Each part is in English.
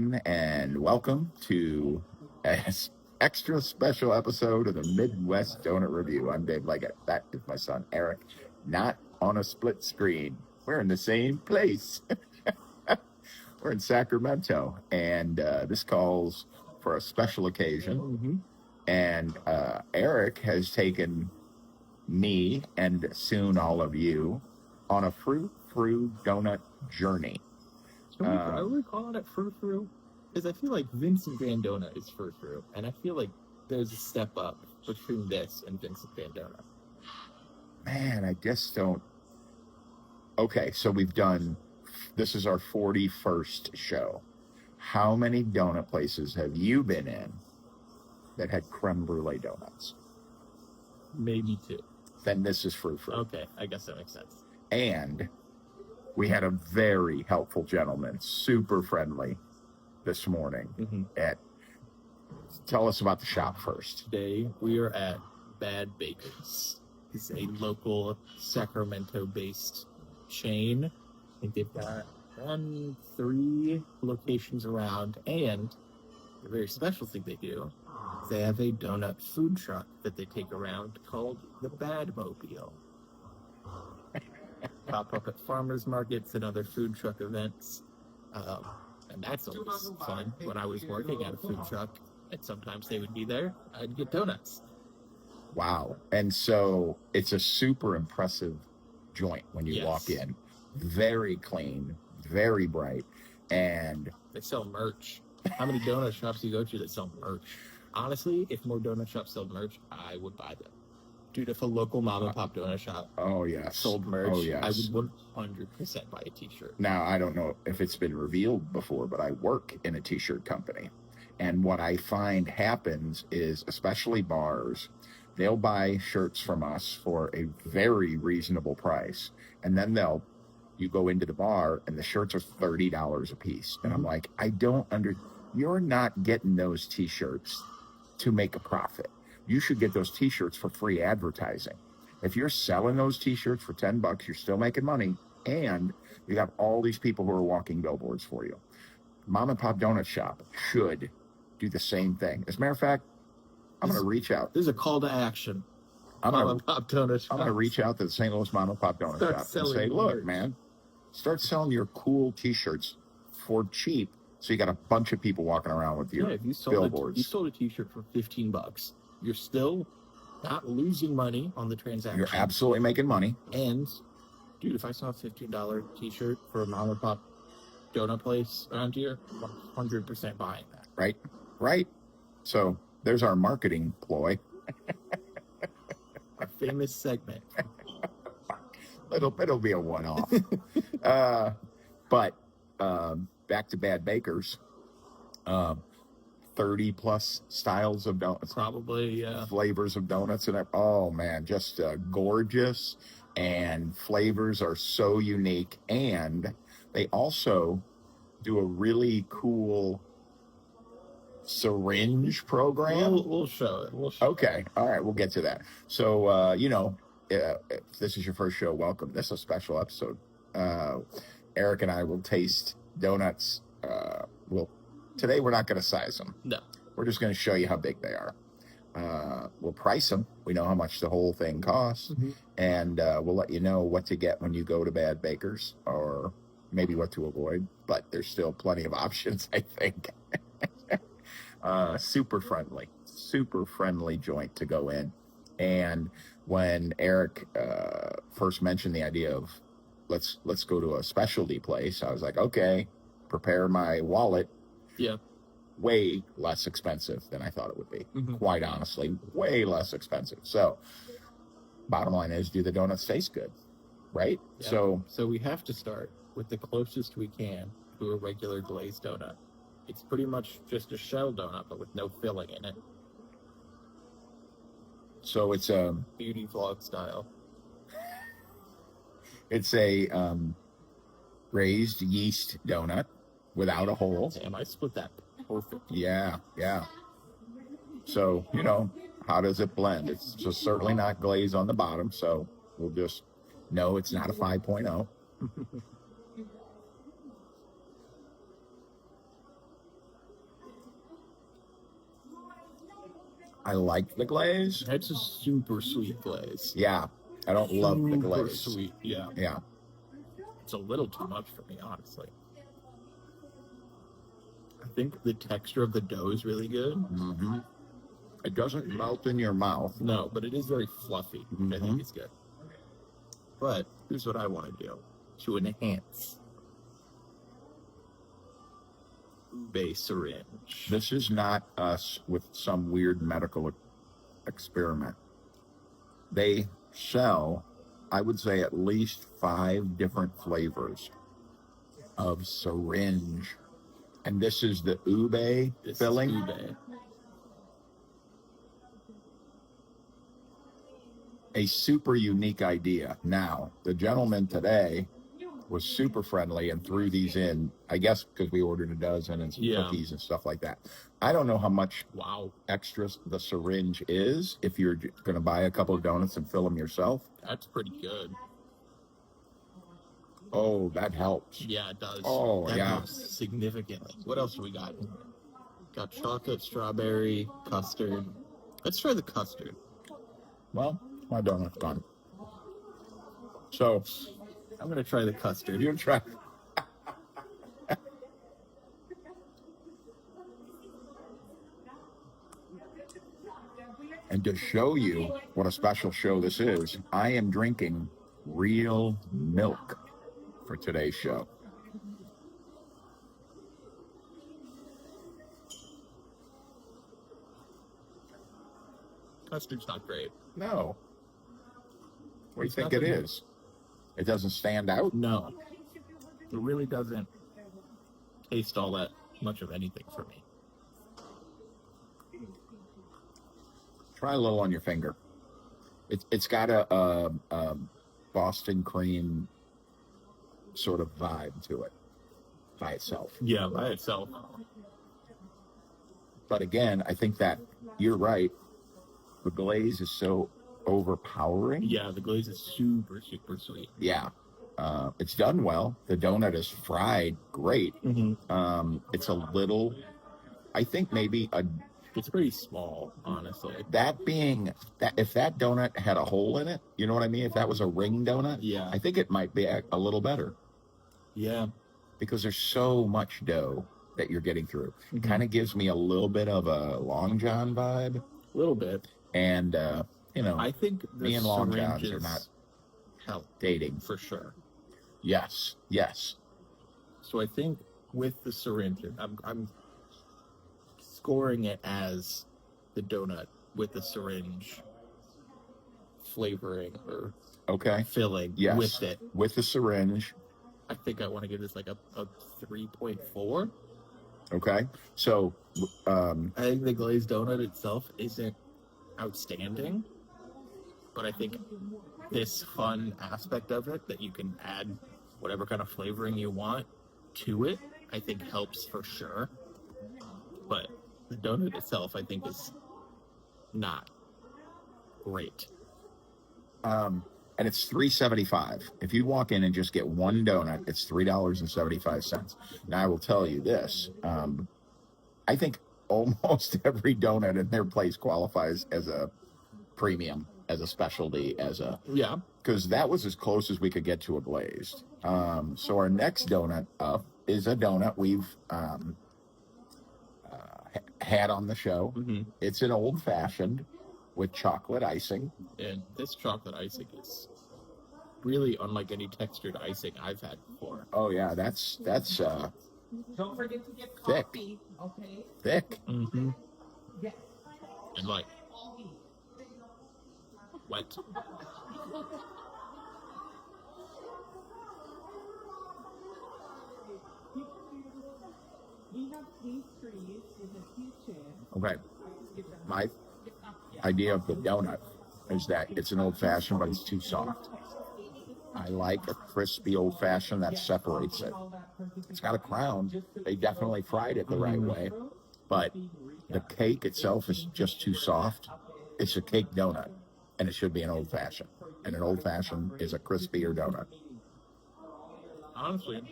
everyone, and welcome to an extra special episode of the Midwest Donut Review. I'm Dave Leggett. That is my son, Eric. Not on a split screen. We're in the same place. We're in Sacramento, and this calls for a special occasion. And Eric has taken me and soon all of you on a frou-frou donut journey. Are we calling it frou-frou? Because I feel like Vincent Van Donut is frou-frou, and I feel like there's a step up between this and Vincent Van Donut. Man, I just don't. Okay, so this is our 41st show. How many donut places have you been in that had creme brulee donuts? Maybe 2. Then this is frou-frou. Okay, I guess that makes sense. And we had a very helpful gentleman, super friendly, this morning. Tell us about the shop first. Today we are at Bad Bakers. It's a local Sacramento-based chain. I think they've got 3 locations around, and a very special thing they do is they have a donut food truck that they take around called the Bad Mobile. Pop up at farmers markets and other food truck events. And that's always fun. When I was working at a food truck, and sometimes they would be there, I'd get donuts. Wow. And so it's a super impressive joint when you walk in. Very clean, very bright, and they sell merch. How many donut shops do you go to that sell merch? Honestly, if more donut shops sell merch, I would buy them. Dude, if a local mom and pop donut shop sold merch, I would 100% buy a t-shirt. Now, I don't know if it's been revealed before, but I work in a t-shirt company. And what I find happens is, especially bars, they'll buy shirts from us for a very reasonable price. And then you go into the bar and the shirts are $30 a piece. And I'm like, you're not getting those t-shirts to make a profit. You should get those t-shirts for free advertising. If you're selling those t-shirts for $10, you're still making money, and you got all these people who are walking billboards for you. Mom and pop donut shop should do the same thing. As a matter of fact, I'm going to reach out. There's a call to action. Mom and pop donut shop. I'm going to reach out to the St. Louis Mom and Pop Donut Shop and say, look, man, start selling your cool t-shirts for cheap, so you got a bunch of people walking around with your billboards. You sold a t-shirt for $15. You're still not losing money on the transaction. You're absolutely making money. And, dude, if I saw a $15 t-shirt for a mom and pop donut place around here, I'm 100% buying that. Right. So there's our marketing ploy. Our famous segment. It'll be a one-off. But back to Bad Bakers. 30 plus styles of donuts, probably flavors of donuts, and oh man, just gorgeous, and flavors are so unique. And they also do a really cool syringe program. We'll show it. Okay, all right, we'll get to that. So if this is your first show, welcome. This is a special episode. Eric and I will taste donuts. Today, we're not going to size them. No. We're just going to show you how big they are. We'll price them. We know how much the whole thing costs. And we'll let you know what to get when you go to Bad Bakers, or maybe what to avoid. But there's still plenty of options, I think. Super friendly joint to go in. And when Eric first mentioned the idea of let's go to a specialty place, I was like, okay, prepare my wallet. Yeah. Way less expensive than I thought it would be. Quite honestly, way less expensive. So, bottom line is, do the donuts taste good? Right? Yeah. So we have to start with the closest we can to a regular glazed donut. It's pretty much just a shell donut, but with no filling in it. So it's a beauty vlog style. It's a raised yeast donut without a hole. Damn, I split that perfect. Yeah. So, how does it blend? It's just certainly not glazed on the bottom, so we'll just know it's not a 5.0. I like the glaze. It's a super sweet glaze. Yeah, I don't love the Super glaze. sweet, yeah. Yeah. It's a little too much for me, honestly. I think the texture of the dough is really good. Mm-hmm. It doesn't melt in your mouth. No, but it is very fluffy, which I think is good. But here's what I want to do to enhance ube syringe. This is not us with some weird medical experiment. They sell, I would say, at least 5 different flavors of syringe. And this is the ube filling. Ube. A super unique idea. Now, the gentleman today was super friendly and threw these in, I guess because we ordered a dozen and some cookies and stuff like that. I don't know how much extras the syringe is if you're going to buy a couple of donuts and fill them yourself. That's pretty good. Oh, that helps. Yeah, it does. Oh, that yeah. helps significantly. What else do we got? Got chocolate, strawberry, custard. Let's try the custard. Well, my donut's done. So, I'm going to try the custard. you try. And to show you what a special show this is, I am drinking real milk for today's show. Custard's not great. No. What do you think it is? It doesn't stand out? No. It really doesn't taste all that much of anything for me. Try a little on your finger. It's got a Boston cream sort of vibe to it by itself. Yeah, by itself. But again, I think that you're right. The glaze is so overpowering. Yeah, the glaze is super, super sweet. Yeah. It's done well. The donut is fried great. Mm-hmm. It's a little, I think maybe it's pretty small, honestly. that being that if that donut had a hole in it, you know what I mean? If that was a ring donut, Yeah. I think it might be a little better Yeah. because there's so much dough that you're getting through. Mm-hmm. It kind of gives me a little bit of a Long John vibe. A little bit. And, you know, I think me and Long Johns are not dating. for sure. Yes, yes. So I think with the syringe, I'm scoring it as the donut with the syringe flavoring or filling with it. With the syringe. I think I want to give this like a 3.4. Okay. So, I think the glazed donut itself isn't outstanding, but I think this fun aspect of it that you can add whatever kind of flavoring you want to it, I think helps for sure. But the donut itself, I think, is not great. And it's $3.75. If you walk in and just get one donut, it's $3.75. Now I will tell you this: I think almost every donut in their place qualifies as a premium, as a specialty, because that was as close as we could get to a glazed. So our next donut up is a donut we've had on the show. Mm-hmm. It's an old fashioned with chocolate icing. And this chocolate icing is really unlike any textured icing I've had before. Oh yeah, that's Don't forget to get thick. coffee, okay? Thick. Mm-hmm. Yes. And like wet. We have pastries in the kitchen. Okay. My idea of the donut is that it's an old fashioned, but it's too soft. I like a crispy old fashioned that separates it. It's got a crown. They definitely fried it the right way, but the cake itself is just too soft. It's a cake donut, and it should be an old fashioned. And an old fashioned is a crispier donut. Honestly,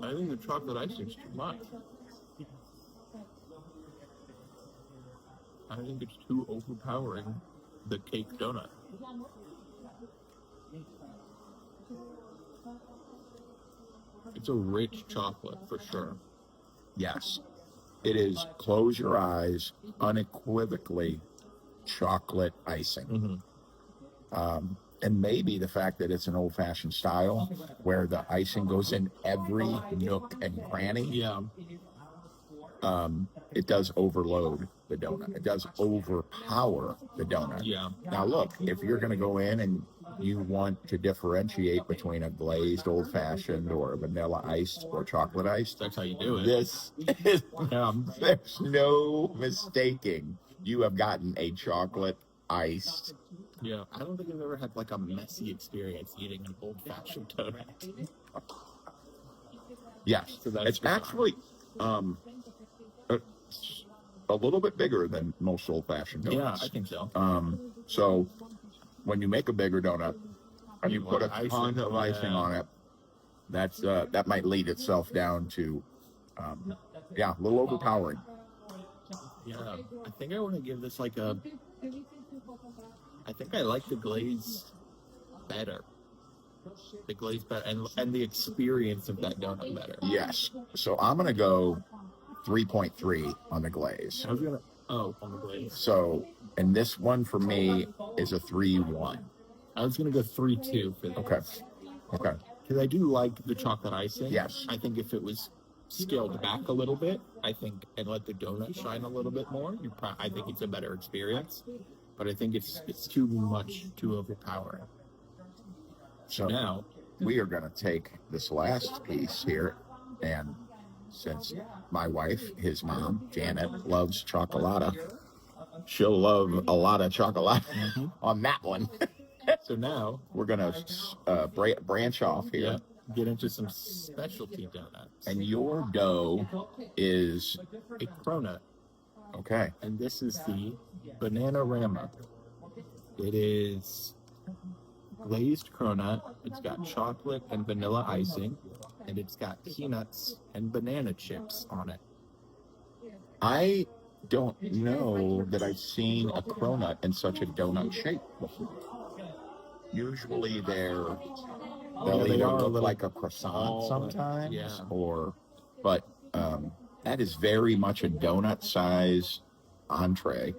I think the chocolate icing is too much. I think it's too overpowering the cake donut. It's a rich chocolate for sure. Yes. It is, close your eyes, unequivocally chocolate icing. Mm-hmm. And maybe the fact that it's an old-fashioned style where the icing goes in every nook and cranny, Yeah. it does overload the donut. It does overpower the donut. Yeah. Now, look, if you're going to go in and you want to differentiate between a glazed old-fashioned or a vanilla iced or chocolate iced, That's how you do it. this is, there's no mistaking. You have gotten a chocolate iced. Yeah. I don't think I've ever had like a messy experience eating an old-fashioned donut. Yes, So that's it's actually a little bit bigger than most old-fashioned donuts. Yeah, I think so. So when you make a bigger donut and you put a Icing, ton of icing yeah. on it, that's that might lead itself down to a little overpowering. Yeah. I think I want to give this like a. I think I like the glaze better. The glaze better, and the experience of that donut better. Yes. So I'm gonna go 3.3 on the glaze. I was gonna. Oh, on the glaze. So, and this one for me is a 3-1. I was gonna go 3-2 for this. Okay. Because I do like the chocolate icing. Yes. I think if it was scaled back a little bit, and let the donut shine a little bit more, I think it's a better experience. But I think it's too much, too overpowering. So Now we are going to take this last piece here, and since my wife, his mom, Janet, loves chocolata, she'll love a lot of chocolate on that one. So now We're going to branch off here. get into some specialty donuts. And your dough is, A cronut. okay, And this is the Bananarama. It is glazed cronut. It's got chocolate and vanilla icing, and it's got peanuts and banana chips on it. I don't know that I've seen a cronut in such a donut shape before. Usually they'll they either are a look little like a croissant sometimes, yeah. But that is very much a donut size entree.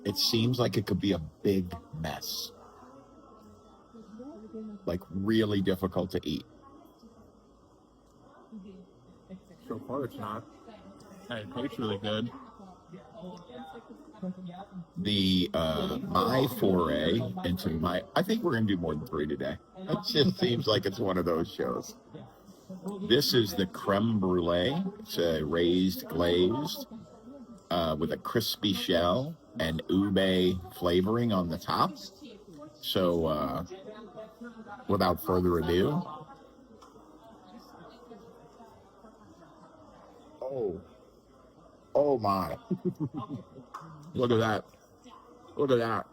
It seems like it could be a big mess, like really difficult to eat. So far it's not. And it tastes really good. The my foray into I think we're gonna do more than 3 today. It just seems like it's one of those shows. This is the creme brulee. It's a raised glazed with a crispy shell and ube flavoring on the top. So without further ado, oh my. Look at that. Look at that.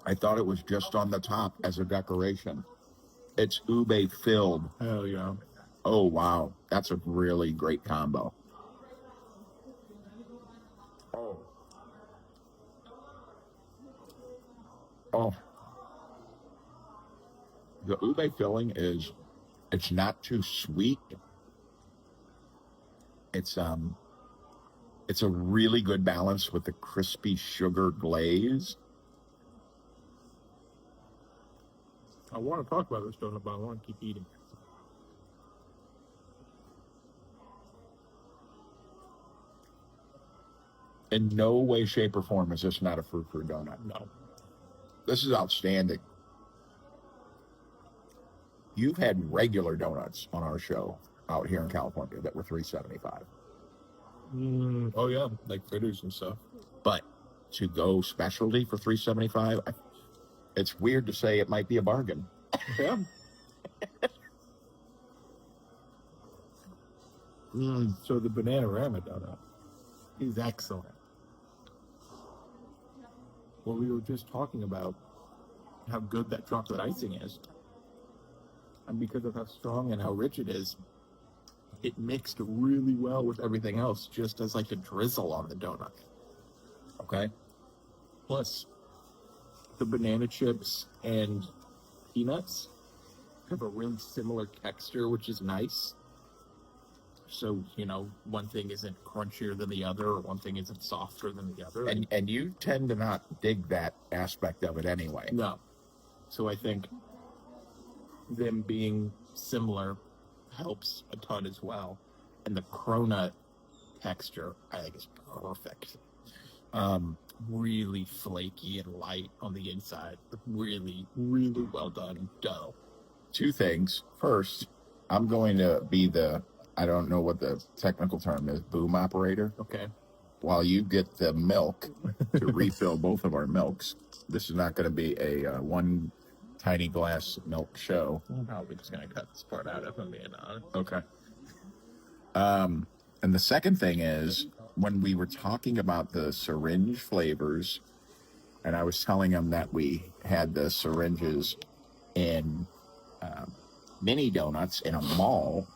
I thought it was just on the top as a decoration. It's ube filled. Hell yeah. Oh, wow. That's a really great combo. Oh. The ube filling it's not too sweet. It's a really good balance with the crispy sugar glaze. I want to talk about this donut, but I want to keep eating. In no way, shape, or form is this not a frou-frou donut. No. This is outstanding. You've had regular donuts on our show out here in California that were $3.75. Oh yeah, like fritters and stuff. But to go specialty for $3.75, it's weird to say it might be a bargain. Yeah. So the Bananarama donut is excellent. Well, we were just talking about how good that chocolate icing is. And because of how strong and how rich it is, it mixed really well with everything else, just as like a drizzle on the donut. Okay. Plus, the banana chips and peanuts have a really similar texture, which is nice. So, one thing isn't crunchier than the other, or one thing isn't softer than the other. And you tend to not dig that aspect of it anyway. No. So I think them being similar helps a ton as well. And the cronut texture, I think, is perfect. Really flaky and light on the inside. Really, really well done dough. Two things. First, I'm going to be I don't know what the technical term is, boom operator. Okay. While you get the milk to refill both of our milks. This is not going to be a one tiny glass milk show. I'm probably just going to cut this part out if I'm being honest. Okay. And the second thing is, when we were talking about the syringe flavors, and I was telling them that we had the syringes in mini donuts in a mall,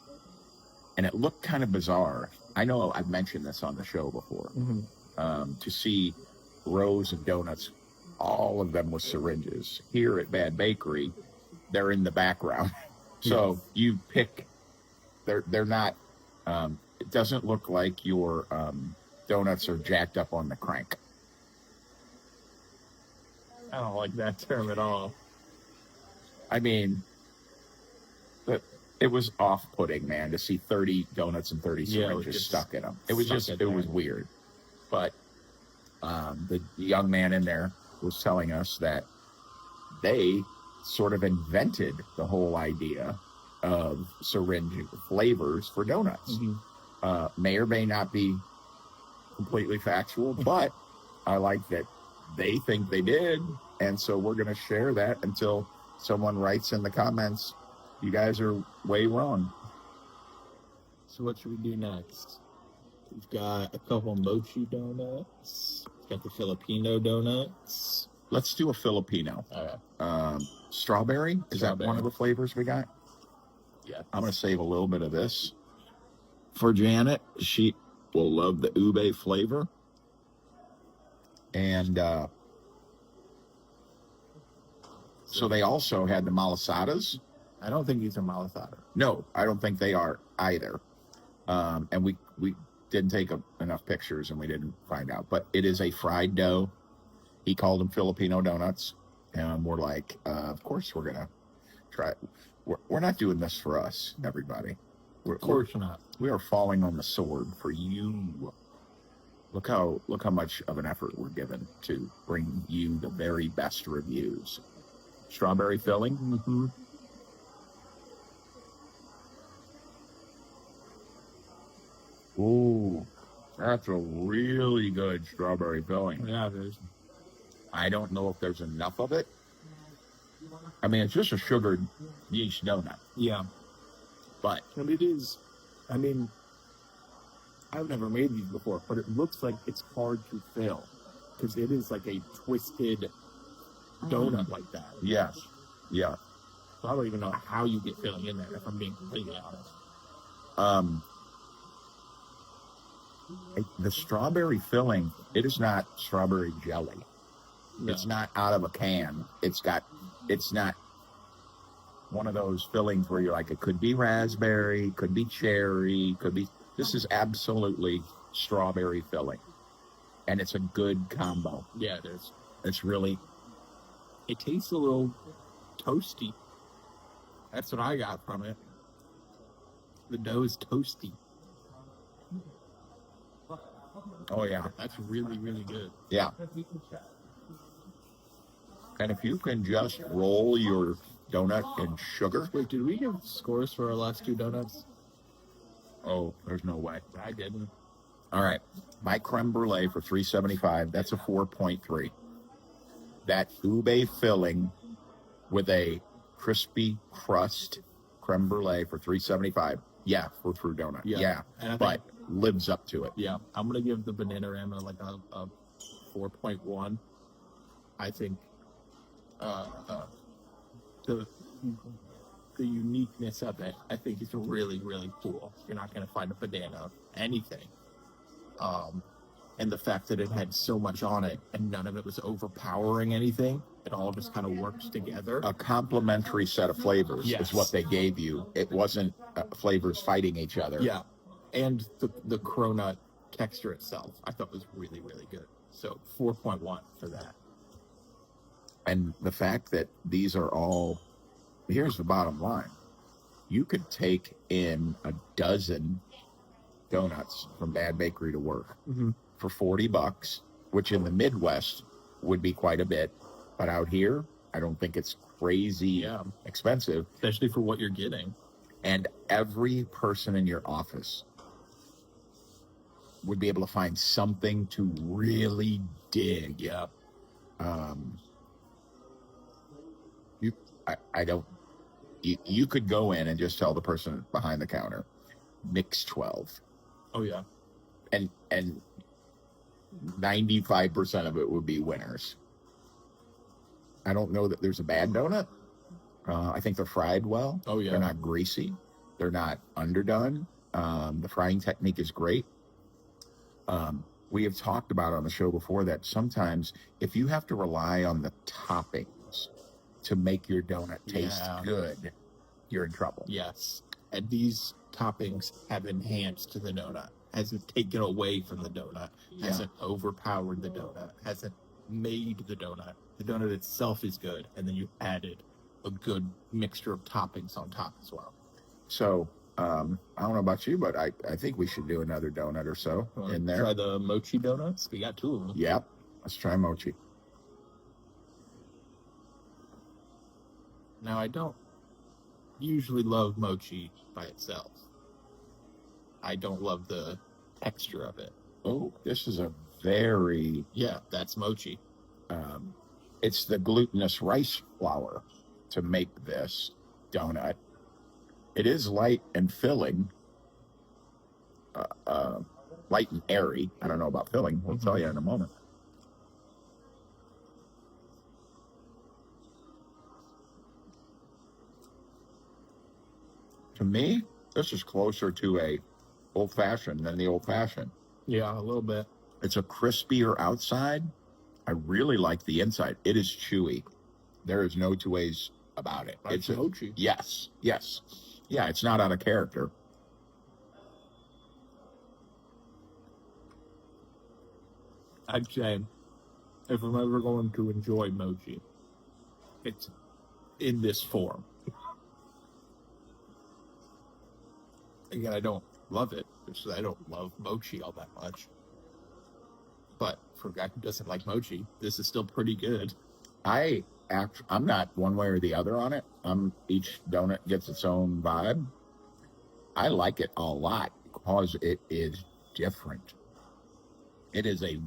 and it looked kind of bizarre. I know I've mentioned this on the show before. Mm-hmm. To see rows of donuts, all of them with syringes. Here at Bad Bakery, they're in the background. So you pick, they're not, it doesn't look like your donuts are jacked up on the crank. I don't like that term at all. I mean, it was off-putting, man, to see 30 donuts and 30 syringes stuck in them. It was was weird. But the young man in there was telling us that they sort of invented the whole idea of syringe flavors for donuts. Mm-hmm. May or may not be completely factual, but I like that they think they did. And so we're going to share that until someone writes in the comments, you guys are way wrong. So what should we do next? We've got a couple mochi donuts. We've got the Filipino donuts. Let's do a Filipino. Strawberry? Is that one of the flavors we got? Yeah. I'm going to save a little bit of this for Janet. She will love the ube flavor. And so they also had the malasadas. I don't think these are malasada. No, I don't think they are either. And we didn't take enough pictures and we didn't find out. But it is a fried dough. He called them Filipino donuts. And we're like, of course we're going to try it. We're not doing this for us, everybody. Of course not. We are falling on the sword for you. Look how much of an effort we're given to bring you the very best reviews. Strawberry filling. Mm-hmm. Ooh, that's a really good strawberry filling. Yeah, it is. I don't know if there's enough of it. I mean, it's just a sugared yeast donut. Yeah. But And it is, I mean, I've never made these before, but it looks like it's hard to fill because it is like a twisted donut like that. yes, yeah. So I don't even know how you get filling in there, if I'm being completely honest. The strawberry filling, it is not strawberry jelly. No. It's not out of a can. It's not one of those fillings where you're like, it could be raspberry, could be cherry, this is absolutely strawberry filling. And it's a good combo. Yeah, it is. It tastes a little toasty. That's what I got from it. The dough is toasty. oh yeah, That's really, really good. yeah. And if you can just roll your donut in sugar. Wait, did we give scores for our last two donuts? Oh, there's no way. I didn't. All right. My creme brulee for $3.75, that's a 4.3. That ube filling with a crispy crust creme brulee for $3.75. Yeah, for froo donut. Yeah. But lives up to it. Yeah, I'm going to give the Bananarama like a 4.1. I think the the uniqueness of it, I think, is really, really cool. You're not going to find a banana, anything. And the fact that it had so much on it and none of it was overpowering anything, it all just kind of works together. A complementary set of flavors Yes. is what they gave you. It wasn't flavors fighting each other. Yeah. And the cronut texture itself, I thought was really, really good. So 4.1 for that. And the fact that these are all, here's the bottom line. You could take in a dozen donuts from Bad Bakery to work for $40, which in the Midwest would be quite a bit. But out here, I don't think it's crazy expensive. Especially for what you're getting. And every person in your office would be able to find something to really dig. Yeah. You could go in and just tell the person behind the counter, mix 12. Oh, yeah. And 95% of it would be winners. I don't know that there's a bad donut. I think they're fried well. Oh, yeah. They're not greasy. They're not underdone. The frying technique is great. We have talked about on the show before that sometimes if you have to rely on the toppings to make your donut taste good, you're in trouble. Yes. And these toppings have enhanced the donut. Hasn't taken away from the donut. Hasn't overpowered the donut. Hasn't made the donut. The donut itself is good. And then you added a good mixture of toppings on top as well. So, I don't know about you, but I think we should do another donut or so in there. Try the mochi donuts. We got 2 of them. Yep. Let's try mochi. Now, I don't usually love mochi by itself. I don't love the texture of it. Oh, this is a very... Yeah, that's mochi. It's the glutinous rice flour to make this donut. It is light and filling. Light and airy. I don't know about filling. We'll tell you in a moment. To me, this is closer to a old-fashioned than the old-fashioned. Yeah, a little bit. It's a crispier outside. I really like the inside. It is chewy. There is no two ways about it. It's mochi. Yes. Yeah, it's not out of character. I'd say if I'm ever going to enjoy mochi, it's in this form. Again, I don't love it, because I don't love mochi all that much. But for a guy who doesn't like mochi, this is still pretty good. I'm not one way or the other on it. Each donut gets its own vibe. I like it a lot because it is different. It is the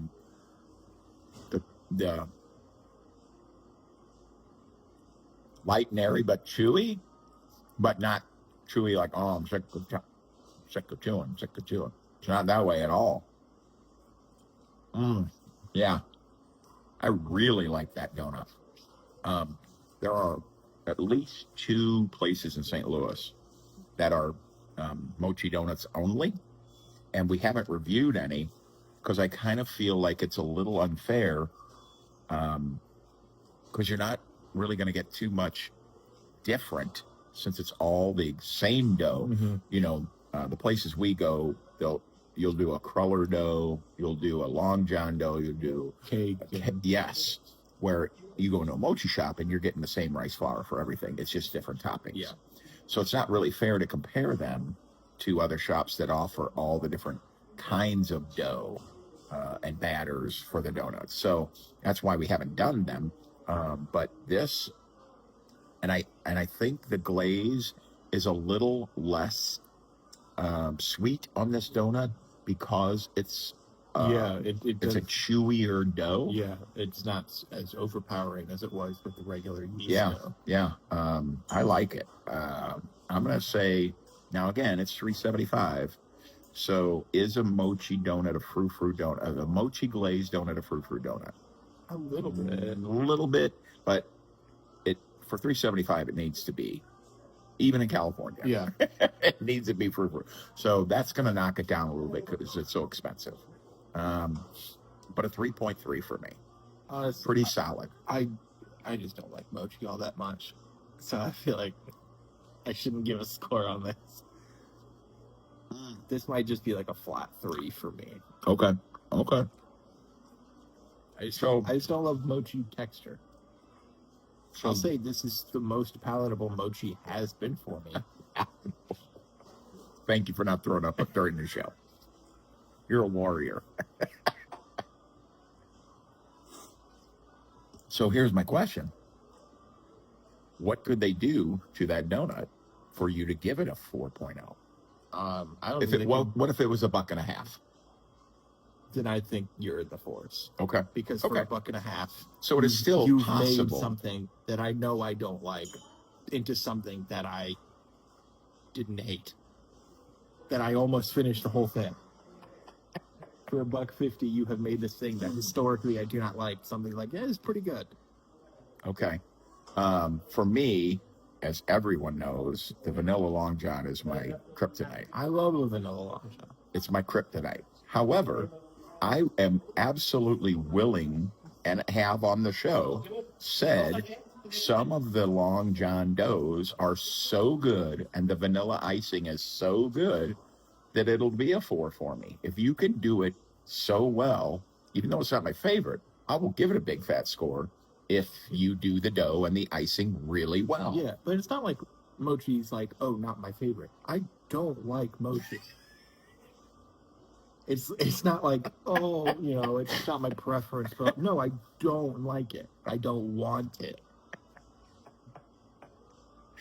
light and airy, but chewy, but not chewy like, oh, I'm sick of chewing. It's not that way at all. Yeah. I really like that donut. There are at least 2 places in St. Louis that are mochi donuts only, and we haven't reviewed any because I kind of feel like it's a little unfair because you're not really going to get too much different since it's all the same dough. You know, the places we go, you'll do a cruller dough, you'll do a long john dough, you'll do Cake. yes, where you go into a mochi shop and you're getting the same rice flour for everything. It's just different toppings. Yeah. So it's not really fair to compare them to other shops that offer all the different kinds of dough and batters for the donuts. So that's why we haven't done them. But this, and I think the glaze is a little less sweet on this donut because it's it's a chewier dough. Yeah, it's not as overpowering as it was with the regular yeast dough. Yeah. I like it. I'm gonna say now again, it's $3.75. So is a mochi donut a frou-frou donut? A mochi glazed donut a frou-frou donut? A little bit. A little bit, but it for $3.75 it needs to be. even in California. Yeah. It needs to be frou-frou. So that's going to knock it down a little bit because it's so expensive. But a 3.3 for me. Honestly, Pretty solid. I just don't like mochi all that much. So I feel like I shouldn't give a score on this. This might just be like a flat 3 for me. Okay. I just don't love mochi texture. So I'll say this is the most palatable mochi has been for me. thank you for not throwing up during the show. You're a warrior. So here's my question. What could they do to that donut for you to give it a 4.0? I don't If think it what if it was $1.50? then I think you're in the force. Okay. Because for Okay. $1.50, So it is still you've possible. made something that I know I don't like into something that I didn't hate. That I almost finished the whole thing. For $1.50, you have made this thing that historically I do not like. Something like, yeah, it's pretty good. Okay. For me, as everyone knows, the vanilla Long John is my kryptonite. I love a vanilla Long John. It's my kryptonite. However, I am absolutely willing and have on the show said some of the Long John doughs are so good and the vanilla icing is so good that it'll be a 4 for me. If you can do it so well, even though it's not my favorite, I will give it a big fat score if you do the dough and the icing really well. Yeah, but it's not like mochi's like, oh, not my favorite. I don't like mochi. It's not like, oh, it's not my preference. But no, I don't like it. I don't want it.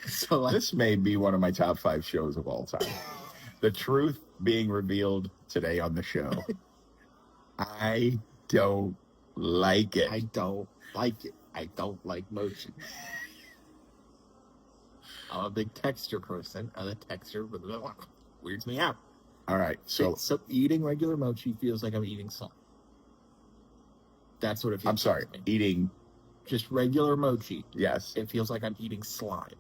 So like, This may be one of my top 5 shows of all time. The truth being revealed today on the show. I don't like it. I don't like it. I don't like mochi. I'm a big texture person, and the texture weirds me out. All right, so eating regular mochi feels like I'm eating slime. That's what it feels. I'm sorry, like to me. eating Just regular mochi. Yes. It feels like I'm eating slime.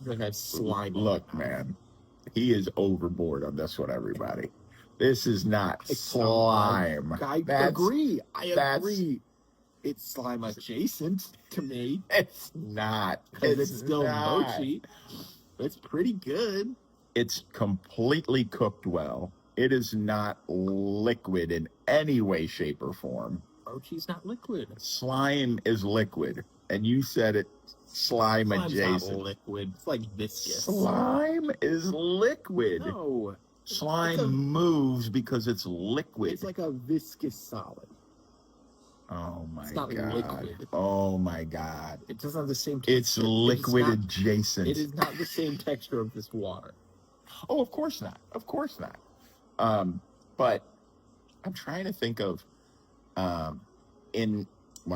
Like I have slime. Look, man, he is overboard on this one, everybody. This is not slime. I agree. It's slime adjacent to me. It's not. It's still mochi. It's pretty good. It's completely cooked well. It is not liquid in any way, shape, or form. Mochi's not liquid. Slime is liquid. And you said it slime adjacent. Not liquid. It's like viscous. Slime is liquid. No. Slime moves because it's liquid. It's like a viscous solid. Oh my It's not god. liquid. Oh my god. It doesn't have the same texture. It's liquid adjacent. It is not the same texture of this water. Oh, of course not. Of course not. But I'm trying to think of when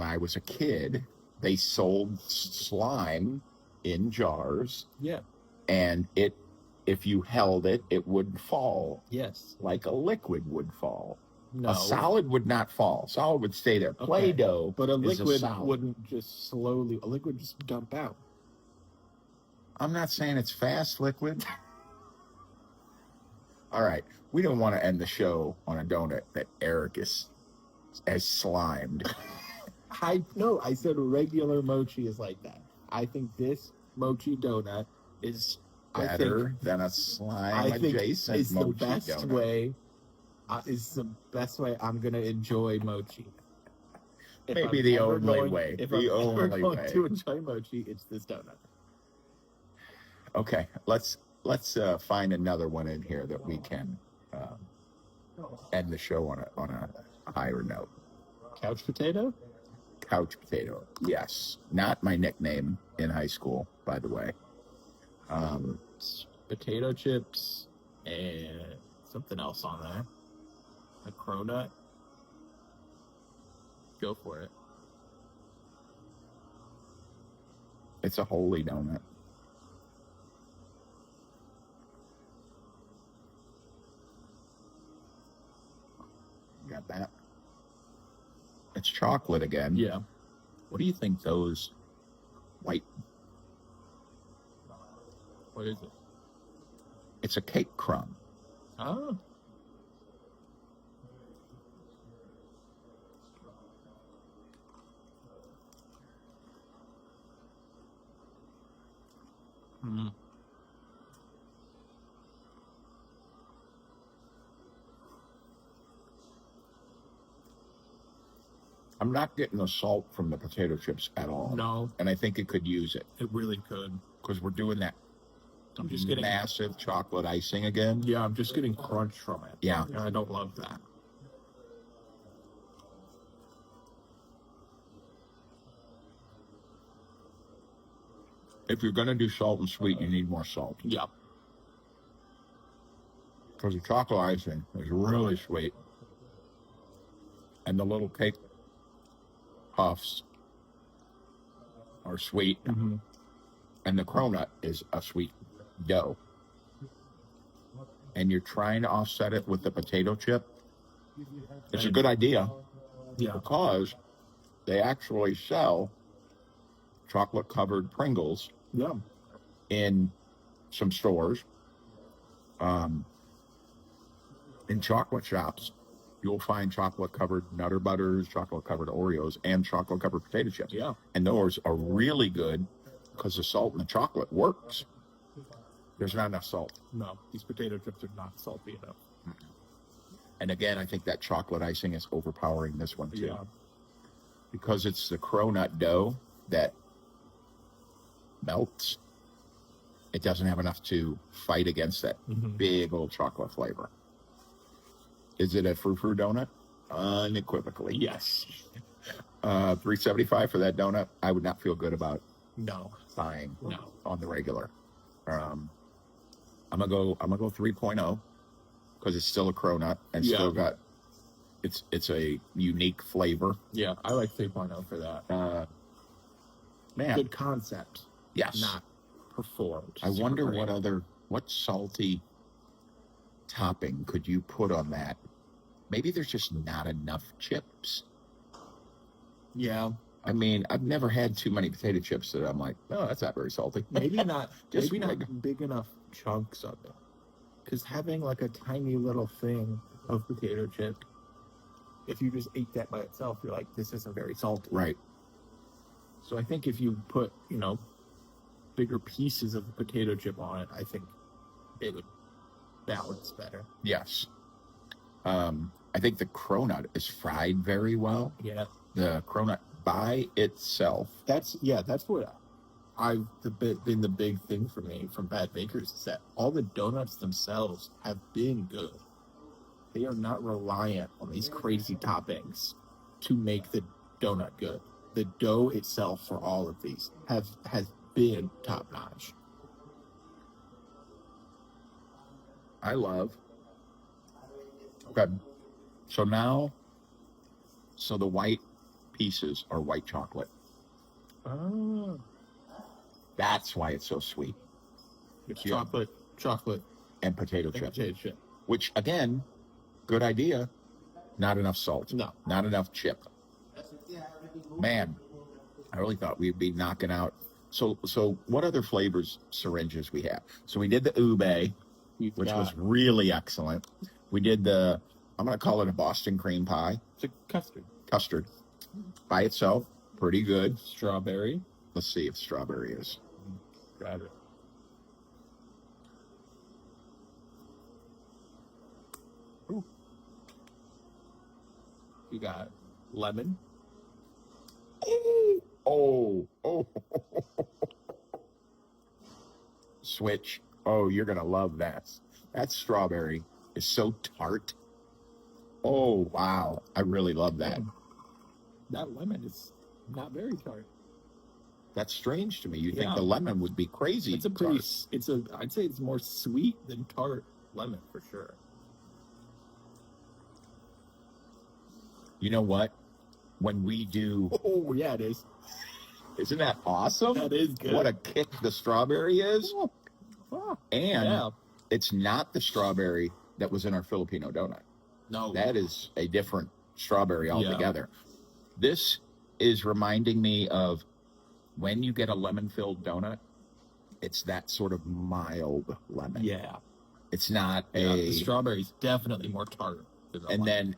I was a kid, they sold slime in jars. Yeah. And if you held it, it would fall. Yes. Like a liquid would fall. No. A solid would not fall. Solid would stay there. Play-Doh. But a is liquid solid. wouldn't just slowly. A liquid just dump out. I'm not saying it's fast liquid. All right. We don't want to end the show on a donut that Eric has slimed. I said regular mochi is like that. I think this mochi donut is better than a slime adjacent is mochi the best donut. way. Is the best way I'm gonna enjoy mochi. Maybe the only way. If the I'm only ever going way to enjoy mochi, it's this donut. Okay, let's find another one in here that we can end the show on a higher note. Couch potato? Couch potato. Yes, not my nickname in high school, by the way. Potato chips and something else on there. A cronut. Go for it. It's a holy donut. Got that? It's chocolate again. Yeah. What do you think those white What is it? It's a cake crumb. Oh. Mm. I'm not getting the salt from the potato chips at all. No, And I think it could use it it really could. because we're doing that I'm just getting massive chocolate icing again. Yeah, I'm just getting crunch from it. Yeah. And I don't love that. If you're going to do salt and sweet, you need more salt. Yeah. Because the chocolate icing is really sweet. And the little cake puffs are sweet. Mm-hmm. And the cronut is a sweet dough. And you're trying to offset it with the potato chip. It's a good idea. Yeah. Because they actually sell chocolate covered Pringles Yeah. in some stores. In chocolate shops, you'll find chocolate covered Nutter Butters, chocolate covered Oreos, and chocolate covered potato chips. Yeah. And those are really good because the salt in the chocolate works. There's not enough salt. No, these potato chips are not salty enough. And again, I think that chocolate icing is overpowering this one too. Yeah. Because it's the cronut dough that melts. It doesn't have enough to fight against that big old chocolate flavor. Is it a frou-frou donut? Unequivocally, yes. $3.75 for that donut. I would not feel good about buying on the regular. I'm gonna go 3.0 because it's still a cronut and still got it's a unique flavor. Yeah, I like 3.0 for that. Man, good concept. Yes. Not performed. I wonder what salty topping could you put on that? Maybe there's just not enough chips. Yeah. I mean, I've never had too many potato chips that I'm like, oh, that's not very salty. Maybe not. Just maybe not big enough chunks of it. Because having like a tiny little thing of potato chip, if you just ate that by itself, you're like, this isn't very salty. Right. So I think if you put, bigger pieces of the potato chip on it, I think it would balance better. Yes. I think the cronut is fried very well. Yeah. The cronut by itself. That's what been the big thing for me from Bad Bakers is that all the donuts themselves have been good. They are not reliant on these crazy toppings to make the donut good. The dough itself for all of these has been top notch. I love. Okay. So the white pieces are white chocolate. Oh. That's why it's so sweet. It's Yeah. chocolate, And potato and chip. potato chip. Which, again, good idea. Not enough salt. No. Not enough chip. Man, I really thought we'd be knocking out. So what other flavors syringes we have? So we did the ube, which was really excellent. We did I'm going to call it a Boston cream pie. It's a custard. Custard. By itself, pretty good. Strawberry. Let's see if strawberry is. Grab it. Ooh. You got lemon. Oh. Switch. Oh, you're going to love that. That strawberry is so tart. Oh, wow. I really love that. That lemon is not very tart. That's strange to me. You'd think the lemon would be crazy. I'd say it's more sweet than tart lemon for sure. You know what? When we do... Oh, yeah, it is. Isn't that awesome? That is good. What a kick the strawberry is. And it's not the strawberry that was in our Filipino donut. No. That is a different strawberry altogether. This is reminding me of when you get a lemon-filled donut it's that sort of mild lemon. Yeah. It's not Yeah, a. the strawberry's definitely more tart than the And lemon.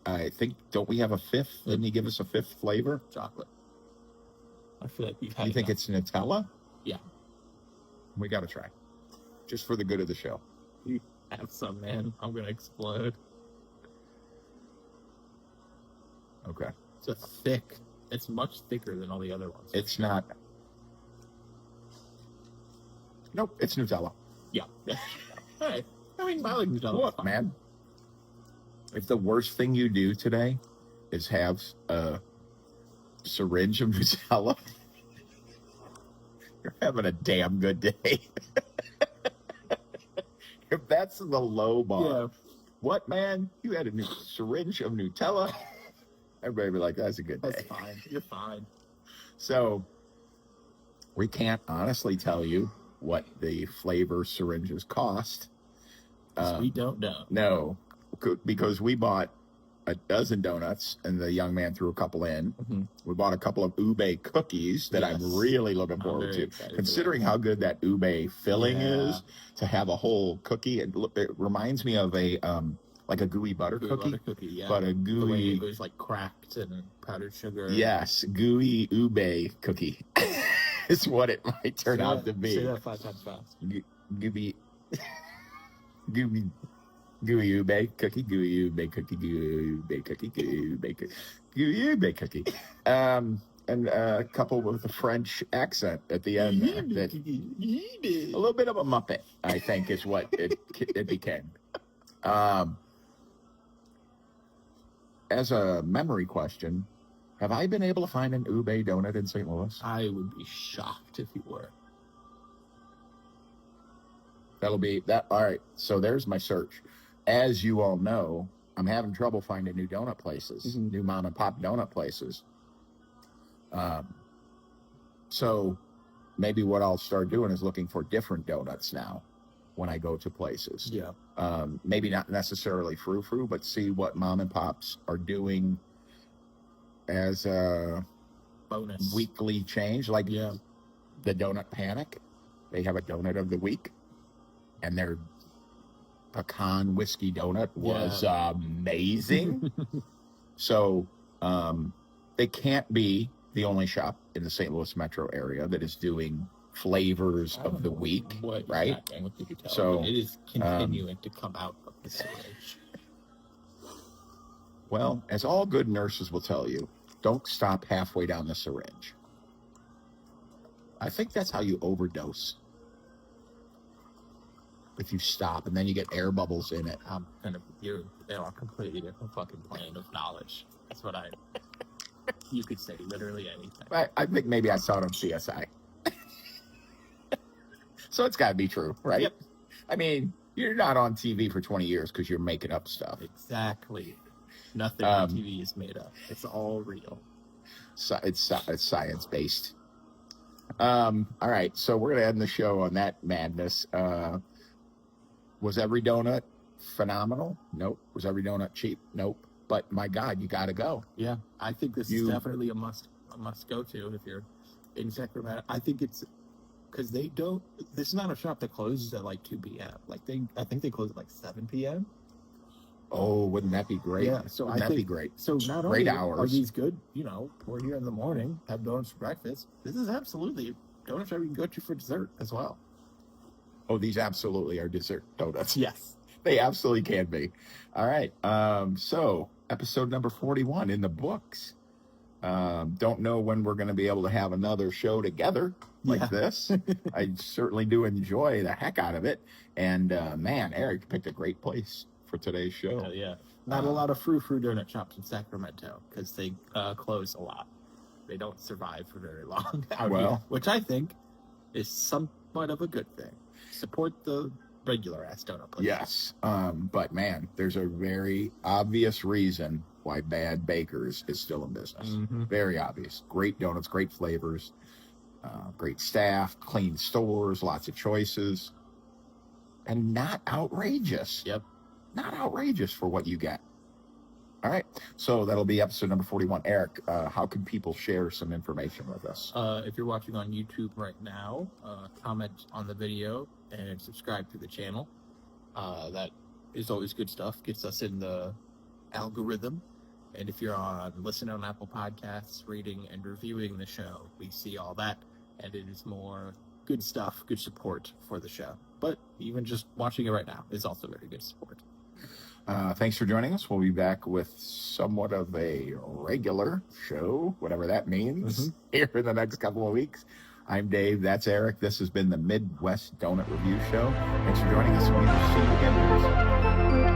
then I think, don't we have a fifth? Didn't he give us a fifth flavor? Chocolate. I feel like we've had You think enough. it's Nutella? Yeah. We got to try. Just for the good of the show. You have some, man. I'm going to explode. Okay. It's a thick. It's much thicker than all the other ones. It's not. Nope, it's Nutella. Yeah. All right. I mean, I like Nutella. Look, man. If the worst thing you do today is have a syringe of Nutella, you're having a damn good day. If that's the low bar, Yeah. what, man? You had a new syringe of Nutella? Everybody be like, that's a good day. That's fine. You're fine. So, we can't honestly tell you what the flavor syringes cost. 'Cause we don't know. No, because we bought a dozen donuts and the young man threw a couple in. Mm-hmm. We bought a couple of ube cookies that Yes. I'm really looking I'm forward very to. excited for Considering that. how good that ube filling Yeah. is, to have a whole cookie, it reminds me of a like a gooey butter Gooey cookie, butter cookie, yeah. but a The way gooey, it was like cracked and powdered sugar. yes, gooey ube cookie is what it might turn out to be. Say that 5 times fast. Gooey, gooey, gooey ube cookie, gooey ube cookie, gooey ube cookie, gooey ube cookie, gooey ube cookie. And a couple with a French accent at the end there. That, a little bit of a Muppet, I think, is what it became. As a memory question, have I been able to find an ube donut in St. Louis? I would be shocked if you were. That'll be that. All right. So there's my search. As you all know, I'm having trouble finding new donut places, new mom and pop donut places. So maybe what I'll start doing is looking for different donuts now when I go to places. Yeah. Maybe not necessarily frou-frou, but see what mom and pops are doing as a Bonus. weekly change. Like Yeah. the Donut Panic, they have a donut of the week, and their pecan whiskey donut was amazing. So they can't be the only shop in the St. Louis metro area that is doing flavors of the week, What right? happening with the Nutella, So, but it is continuing to come out of the syringe. Well, as all good nurses will tell you, don't stop halfway down the syringe. I think that's how you overdose. If you stop and then you get air bubbles in it. You're on a completely different fucking plane of knowledge. That's what you could say literally anything. I think maybe I saw it on CSI. So it's got to be true, right? Yep. I mean, you're not on TV for 20 years because you're making up stuff. Exactly. Nothing on TV is made up. It's all real. So it's science-based. All right, so we're going to end the show on that madness. Was every donut phenomenal? Nope. Was every donut cheap? Nope. But my God, you got to go. Yeah, I think this is definitely a must go to if you're in Sacramento. I think it's because they don't. This is not a shop that closes at like 2 p.m. I think they close at like 7 p.m. Oh, wouldn't that be great? Yeah, so wouldn't I that think be great? So not Great only hours. are these good, we're here in the morning, have donuts for breakfast. This is absolutely donut shop you can go to for dessert as well. Oh, these absolutely are dessert donuts. Yes. They absolutely can be. All right. So episode number 41 in the books. Don't know when we're going to be able to have another show together like this. I certainly do enjoy the heck out of it. And man, Eric picked a great place for today's show. Oh, yeah. Not a lot of frou-frou donut shops in Sacramento because they close a lot. They don't survive for very long out here, which I think is somewhat of a good thing. Support the regular ass donut places. Yes. But man, there's a very obvious reason why Bad Bakers is still in business. Mm-hmm. Very obvious. Great donuts, great flavors, great staff, clean stores, lots of choices, and not outrageous. Yep. Not outrageous for what you get. All right. So that'll be episode number 41. Eric, how can people share some information with us? If you're watching on YouTube right now, comment on the video and subscribe to the channel. That is always good stuff. Gets us in the algorithm. And if you're listening on Apple Podcasts, rating and reviewing the show, we see all that. And it is more good stuff, good support for the show. But even just watching it right now is also very good support. Thanks for joining us. We'll be back with somewhat of a regular show, whatever that means, here in the next couple of weeks. I'm Dave. That's Eric. This has been the Midwest Donut Review Show. Thanks for joining us. We will see you again very soon.